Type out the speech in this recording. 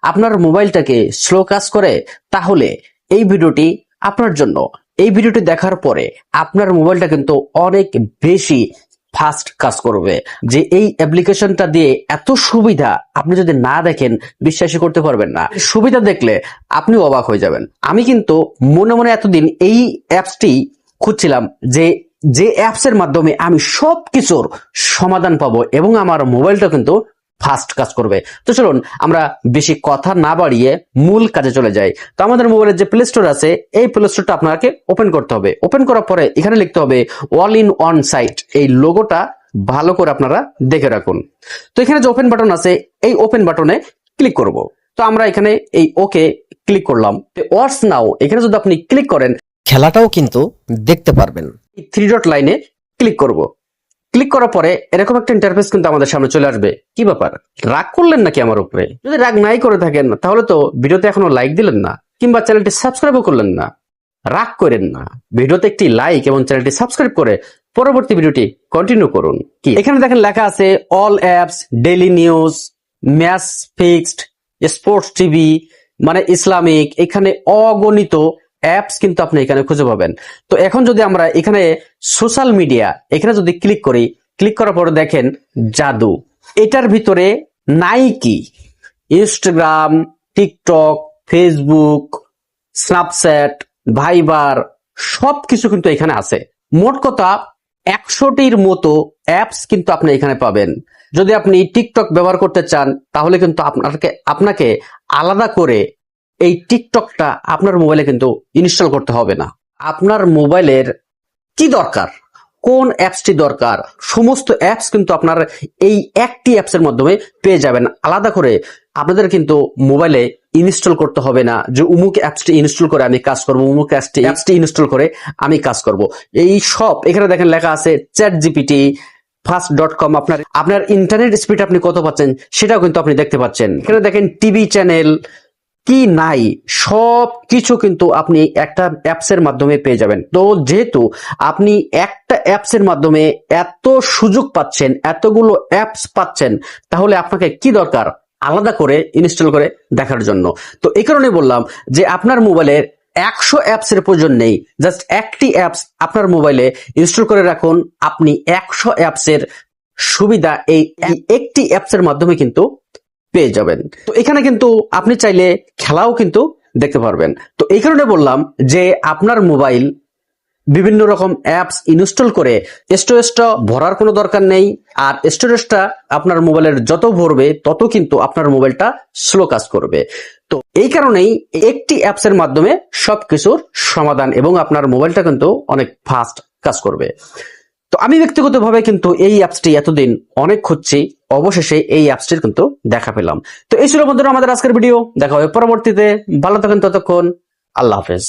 আপনার মোবাইলটাকে স্লো কাজ করে, তাহলে এই ভিডিওটি আপনার জন্য। এই ভিডিওটি দেখার পরে আপনার মোবাইলটা কিন্তু অনেক বেশি ফাস্ট কাজ করবে। যে এই অ্যাপ্লিকেশনটা দিয়ে এত সুবিধা আপনি যদি না দেখেন বিশ্বাসই করতে পারবেন না। সুবিধা দেখলে আপনি অবাক হয়ে যাবেন। আমি কিন্তু মনে মনে এতদিন এই অ্যাপসটি খুঁজছিলাম যে যে অ্যাপস এর মাধ্যমে আমি সবকিছুর সমাধান পাবো এবং আমার মোবাইলটা কিন্তু ফাস্ট কাজ করবে। তো চলুন আমরা বেশি কথা না বাড়িয়ে মূল কাজে চলে যাই। তো আমাদের মোবাইলের যে প্লে স্টোর আছে, এই প্লে স্টোরটা আপনাকে ওপেন করতে হবে। ওপেন করার পরে এখানে লিখতে হবে অল ইন ওয়ান সাইট। এই লোগোটা ভালো করে আপনারা দেখে রাখুন। তো এখানে যে ওপেন বাটন আছে, এই ওপেন বাটনে ক্লিক করব। তো আমরা এখানে এই ওকে ক্লিক করলাম। ওয়াটস নাও এখানে যদি আপনি ক্লিক করেন, খেলাটাও কিন্তু দেখতে পারবেন। থ্রি ডট লাইনে ক্লিক করব। ক্লিক করার পরে এরকম একটা ইন্টারফেস কিন্তু আমাদের সামনে চলে আসবে। কি ব্যাপার, রাগ করলেন নাকি আমার উপরে? যদি রাগ নাই করে থাকেন তাহলে তো ভিডিওতে এখনো লাইক দিলেন না, কিংবা চ্যানেলটি সাবস্ক্রাইবও করলেন না। রাগ করেন না, ভিডিওতে একটি লাইক এবং চ্যানেলটি সাবস্ক্রাইব করে পরবর্তী ভিডিওটি কন্টিনিউ করুন। কি এখানে দেখেন লেখা আছে all apps, daily news, match fixed, sports TV, মানে ইসলামিক, এখানে অগণিত অ্যাপস কিন্তু আপনি এখানে খুঁজে পাবেন। তো এখন যদি আমরা এখানে সোশ্যাল মিডিয়া এখানে যদি ক্লিক করি, ক্লিক করার পরে দেখেন জাদু। এটার ভিতরে Nike, Instagram, TikTok, Facebook, Snapchat, Viber সবকিছু কিন্তু এখানে আছে। মোট কথা 100টির মতো অ্যাপস কিন্তু আপনি এখানে পাবেন। যদি আপনি টিকটক ব্যবহার করতে চান তাহলে কিন্তু আপনাকে আলাদা করে এই টিকটকটা আপনার মোবাইলে কিন্তু ইনস্টল করতে হবে না। আপনার মোবাইলের কি দরকার, কোন অ্যাপসটি দরকার, সমস্ত অ্যাপস কিন্তু আপনার এই একটি অ্যাপসের মাধ্যমে পেয়ে যাবেন। আলাদা করে আপনাদের কিন্তু মোবাইলে ইনস্টল করতে হবে না যে অমুক অ্যাপসটি ইনস্টল করে আমি কাজ করব, অমুক অ্যাপসটি ইনস্টল করে আমি কাজ করব। এই সব এখানে দেখেন লেখা আছে চ্যাট জিপিটি, fast.com। আপনার ইন্টারনেট স্পিড আপনি কত পাচ্ছেন সেটাও কিন্তু আপনি দেখতে পাচ্ছেন। এখানে দেখেন টিভি চ্যানেল কি নাই, সব কিছু কিন্তু আপনি একটা অ্যাপসের মাধ্যমে পেয়ে যাবেন। তো যেহেতু আপনি একটা অ্যাপসের মাধ্যমে এত সুযোগ পাচ্ছেন, এতগুলো অ্যাপস পাচ্ছেন, তাহলে আপনাকে কি দরকার আলাদা করে ইনস্টল করে দেখার জন্য? তো এই কারণে বললাম যে আপনার মোবাইলের 100 অ্যাপসের প্রয়োজন নেই, জাস্ট একটি অ্যাপস আপনার মোবাইলে ইনস্টল করে রাখুন। আপনি 100 অ্যাপসের সুবিধা এই একটি অ্যাপসের মাধ্যমে কিন্তু পেয়ে যাবেন। তো এখানে কিন্তু আপনি চাইলে খেলাও কিন্তু দেখতে পারবেন। তো এই কারণে বললাম যে আপনার মোবাইল বিভিন্ন রকম অ্যাপস ইনস্টল করে স্টোরেজটা ভরার কোনো দরকার নেই। আর স্টোরেজটা আপনার মোবাইলের যত ভরবে তত কিন্তু আপনার মোবাইলটা স্লো কাজ করবে। তো এই কারণেই একটি অ্যাপসের মাধ্যমে সবকিছুর সমাধান এবং আপনার মোবাইলটা কিন্তু অনেক ফাস্ট কাজ করবে। তো আমি ব্যক্তিগতভাবে কিন্তু এই অ্যাপসটি এতদিন অনেক খুঁজছি, অবশেষে এই অ্যাপসটির কিন্তু দেখা পেলাম। তো এই ছিল বন্ধুরা আমাদের আজকের ভিডিও। দেখা হবে পরবর্তীতে। ভালো থাকেন ততক্ষণ। আল্লাহ হাফেজ।